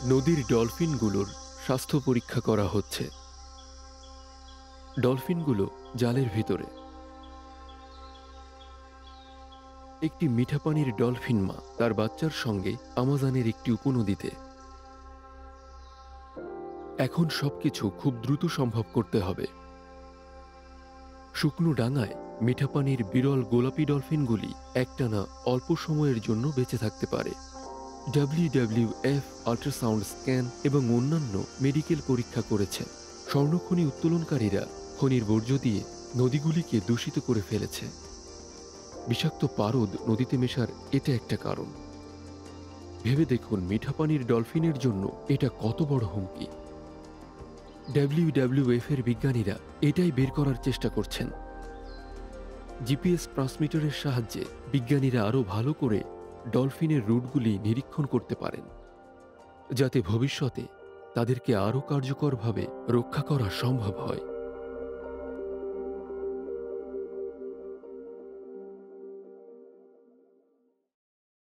নদীর ডলফিনগুলোর স্বাস্থ্য পরীক্ষা করা হচ্ছে। ডলফিনগুলো জালের ভিতরে। একটি মিঠা পানির ডলফিন মা তার বাচ্চার সঙ্গে আমাজনের একটি উপনদীতে। এখন সবকিছু খুব দ্রুত সম্ভব করতে হবে। শুকনো ডাঙায় মিঠা পানির বিরল গোলাপি ডলফিনগুলি একটানা অল্প সময়ের জন্য বেঁচে থাকতে পারে। WWF আল্ট্রাসাউন্ড স্ক্যান এবং অন্যান্য মেডিকেল পরীক্ষা করেছে। স্বর্ণখনি উত্তোলনকারীরা খনির বর্জ্য দিয়ে নদীগুলিকে দূষিত করে ফেলেছে। বিষাক্ত পারদ নদীতে মেশার এটা একটা কারণ। ভেবে দেখুন, মিঠা পানির ডলফিনের জন্য এটা কত বড় হুমকি। WWF এর বিজ্ঞানীরা এটাই বের করার চেষ্টা করছেন। GPS ট্রান্সমিটারের সাহায্যে বিজ্ঞানীরা আরও ভালো করে ডলফিনের রুটগুলি নিরীক্ষণ করতে পারেন, যাতে ভবিষ্যতে তাদেরকে আরও কার্যকরভাবে রক্ষা করা সম্ভব হয়।